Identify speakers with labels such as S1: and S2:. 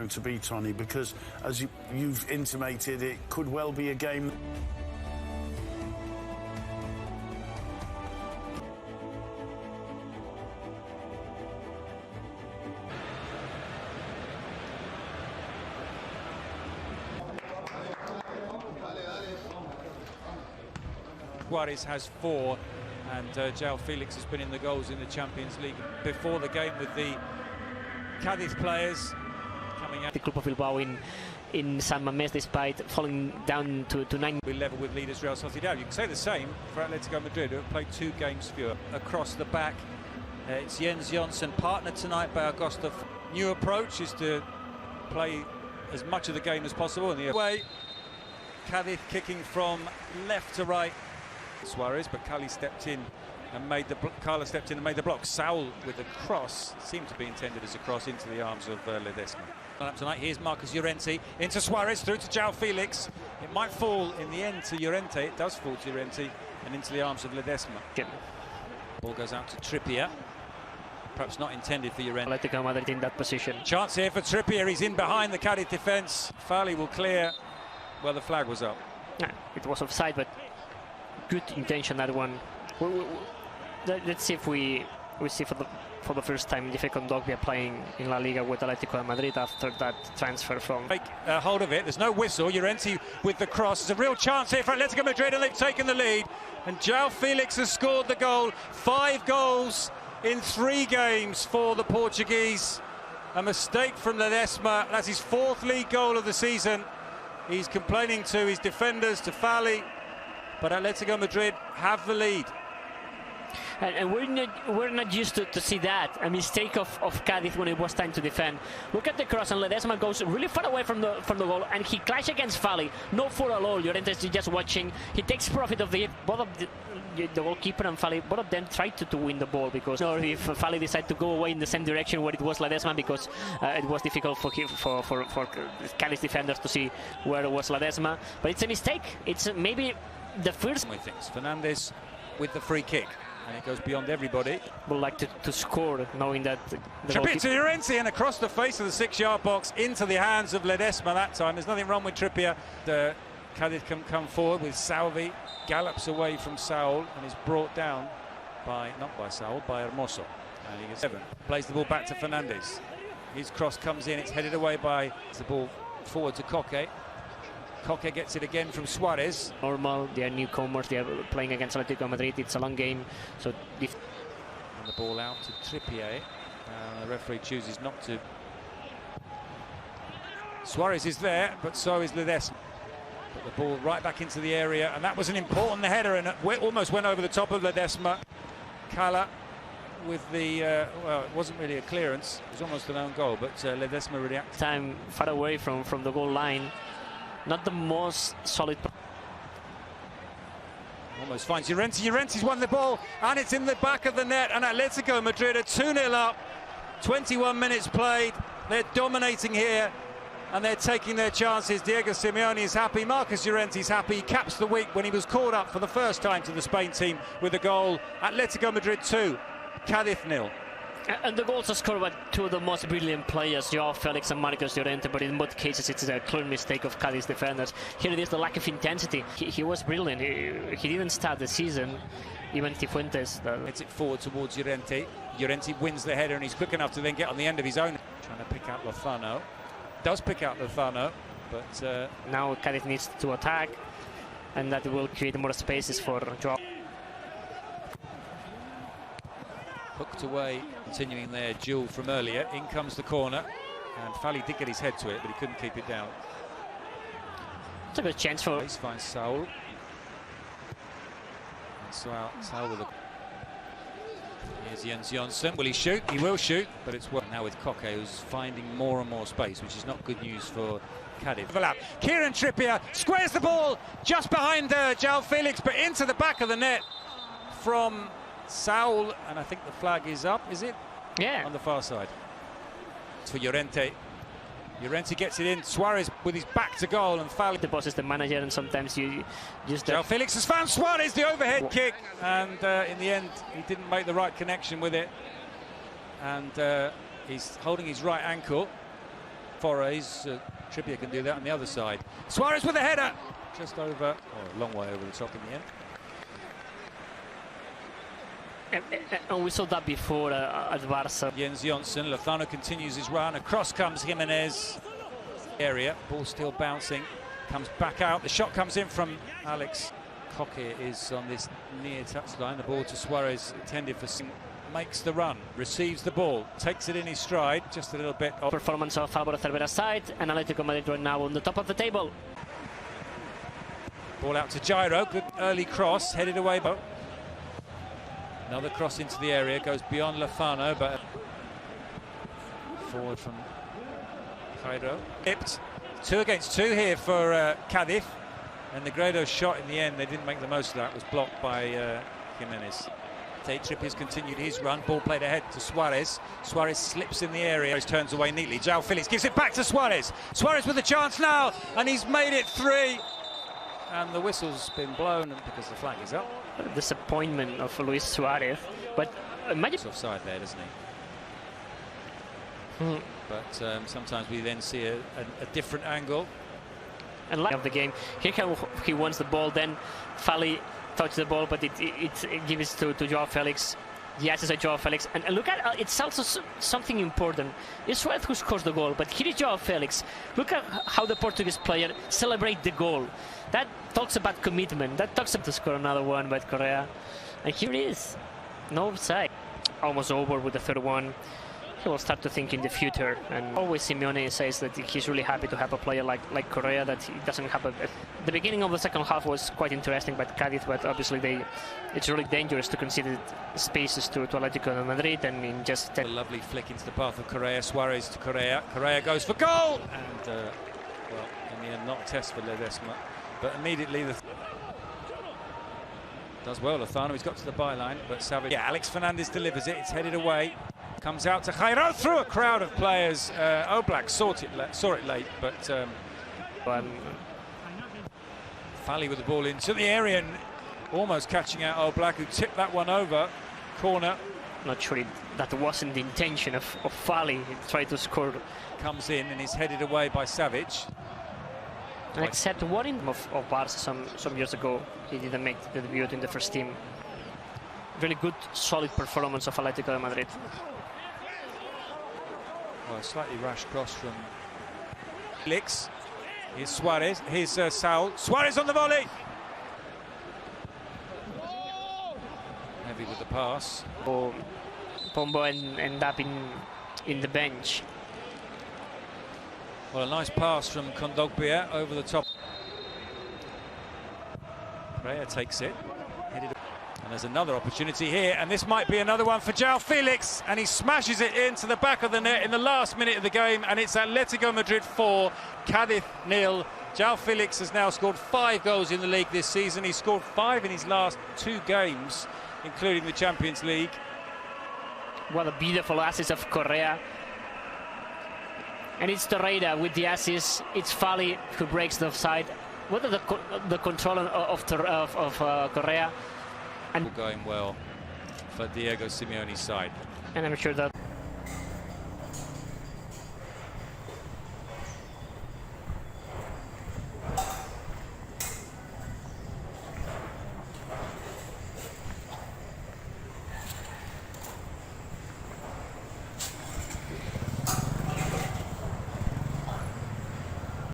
S1: to be, Tony, because as you've intimated, it could well be a game.
S2: Suarez has 4, and João Felix has been in the goals in the Champions League before the game with the Cadii players coming out.
S3: The Club of Bilbao in San Mamés, despite falling down to 9.
S2: We level with leaders Real Sociedad. You can say the same for Atletico Madriid, who have played 2 games fewer. Across the back, it's Jens Jonsson, partnered tonight by Augusto. New approach is to play as much of the game as possible in the way. Cadii kicking from left to right. Suarez, but Carlos stepped in and made the block. Saul with the cross, seemed to be intended as a cross into the arms of Ledesma. Tonight, here's Marcos Llorente into Suarez, through to João Felix. It might fall in the end to Llorente. It does fall to Llorente and into the arms of Ledesma. Ball goes out to Trippier. Perhaps not intended for Llorente.
S3: Atletico Madriid in that position.
S2: Chance here for Trippier. He's in behind the Cadii defence. Fali will clear. Well, the flag was up.
S3: Yeah, it was offside, but good intention, that one. Let's see if we see for the first time Dife Kondogbia playing in La Liga with Atletico Madrid after that transfer from.
S2: Take hold of it. There's no whistle. Llorente with the cross. There's a real chance here for Atletico Madrid, and they've taken the lead. And João Felix has scored the goal. 5 goals in 3 games for the Portuguese. A mistake from Ledesma. That's his 4th league goal of the season. He's complaining to his defenders, to Fali, but Atletico Madrid have the lead.
S3: And we're not used to see that, a mistake of Cadii when it was time to defend. Look at the cross, and Ledesma goes really far away from the goal, and he clashed against Fali. No foul at all. Llorente is just watching. He takes profit of both of the goalkeeper and Fali. Both of them tried to win the ball, because if Fali decided to go away in the same direction where it was Ledesma, because it was difficult for Cadii defenders to see where it was Ledesma. But it's a mistake. It's maybe the first.
S2: Fernandes with the free kick. And it goes beyond everybody.
S3: Would like to score, knowing that the
S2: Trippier to Llorente, and across the face of the 6-yard box into the hands of Ledesma that time. There's nothing wrong with Trippier. The Cadii can come forward with Salvi, gallops away from Saul and is brought down by, not by Saul, by Hermoso. And he gets 7. Plays the ball back to Fernandes. His cross comes in, it's headed away by the ball forward to Koke. Koke gets it again from Suarez.
S3: Normal, they are newcomers, they are playing against Atletico Madrid, it's a long game. So
S2: and the ball out to Trippier. The referee chooses not to. Suarez is there, but so is Ledesma. Put the ball right back into the area, and that was an important header, and it almost went over the top of Ledesma. Cala with the, well, it wasn't really a clearance, it was almost an own goal, but Ledesma really acted.
S3: Time far away from the goal line. Not the most solid.
S2: Almost finds Llorente. Llorente's won the ball, and it's in the back of the net. And Atletico Madrid are 2-0 up. 21 minutes played. They're dominating here, and they're taking their chances. Diego Simeone is happy. Marcos Llorente's happy. He caps the week when he was called up for the first time to the Spain team with a goal. Atletico Madrid 2, Cadii 0.
S3: And the goals are scored by 2 of the most brilliant players, João Felix and Marcos Llorente, but in both cases it's a clear mistake of Cadi's defenders. Here it is the lack of intensity. He was brilliant. He didn't start the season, even Cifuentes.
S2: Hits it forward towards Llorente. Llorente wins the header, and he's quick enough to then get on the end of his own. Trying to pick out Lozano. Does pick out Lozano, but
S3: now Cadix needs to attack, and that will create more spaces for João.
S2: Hooked away, continuing their duel from earlier. In comes the corner, and Fali did get his head to it, but he couldn't keep it down.
S3: It's a good chance for.
S2: He finds Saul. And Saul with a. Here's Jens Jonsson. Will he shoot? He will shoot, but it's work now with Koke, who's finding more and more space, which is not good news for Cadii. Overlap. Kieran Trippier squares the ball just behind João Felix, but into the back of the net from Saul, and I think the flag is up, is it?
S3: Yeah.
S2: On the far side. It's for Llorente. Llorente gets it in. Suarez with his back to goal, and Fali.
S3: The boss is the manager, and sometimes you just.
S2: João Felix has found Suarez, the overhead kick, and in the end he didn't make the right connection with it, and he's holding his right ankle. Forays. Trippier can do that on the other side. Suarez with a header, just over, a long way over the top in the end.
S3: And we saw that before at Barca.
S2: Jens Jonsson, Lozano continues his run. Across comes Jimenez. Area, ball still bouncing. Comes back out. The shot comes in from Alex. Coque is on this near touchline. The ball to Suarez, intended for Singh. Makes the run, receives the ball, takes it in his stride, just a little bit of
S3: performance of Álvaro Cervera's side, and Atletico Madrid right now on the top of the table.
S2: Ball out to Gyro, good early cross, headed away. Another cross into the area, goes beyond Lozano, but forward from Gyro. Tipped, 2 against 2 here for Cadii, and Negredo's shot in the end, they didn't make the most of that, was blocked by Jimenez. Trippier's continued his run, ball played ahead to Suarez. Suarez slips in the area, he turns away neatly. João Felix gives it back to Suarez. Suarez with a chance now, and he's made it 3. And the whistle's been blown because the flag is up.
S3: What a disappointment of Luis Suarez, but imagine...
S2: He's offside there, doesn't he? But sometimes we then see a different angle.
S3: And of the game, here how he wants the ball, then Fali touch the ball, but it gives to João Felix. Yes, it's a João Felix, and look at it's also something important. It's Suarez who scores the goal, but here is João Felix. Look at how the Portuguese player celebrate the goal. That talks about commitment. That talks about to score another one by Correa, and here it is, no offside. Almost over with the third one. He will start to think in the future, and always Simeone says that he's really happy to have a player like Correa, that he doesn't have the beginning of the second half was quite interesting by Cadii, but obviously it's really dangerous to concede spaces to Atletico Madrid, and in just
S2: a lovely flick into the path of Correa. Suarez to Correa. Correa goes for goal, and well, in the end, not a test for Ledesma, but immediately does well. Lozano, he's got to the byline, but Savage. Yeah, Alex Fernandez delivers it. It's headed away. Comes out to Jairo through a crowd of players. Oblak saw it late, but Fali with the ball into the area and almost catching out Oblak, who tipped that one over. Corner.
S3: Not sure that wasn't the intention of Fali. He tried to score.
S2: Comes in and is headed away by Savage.
S3: And except one of Barca some years ago, he didn't make the debut in the first team. Really good, solid performance of Atletico Madrid.
S2: Well, a slightly rash cross from Felix. Here's Suarez. Here's Saul. Suarez on the volley. Heavy with the pass.
S3: Pombo end up in the bench.
S2: Well, a nice pass from Kondogbia over the top. Correa takes it. And there's another opportunity here, and this might be another one for João Felix, and he smashes it into the back of the net in the last minute of the game, and it's Atletico Madrid 4, Cadii 0. João Felix has now scored 5 goals in the league this season. He's scored 5 in his last 2 games, including the Champions League.
S3: What a beautiful assist of Correa. And it's Torreira with the assist. It's Fali who breaks the offside. What are the control of Correa?
S2: And going well for Diego Simeone's side.
S3: And I'm sure that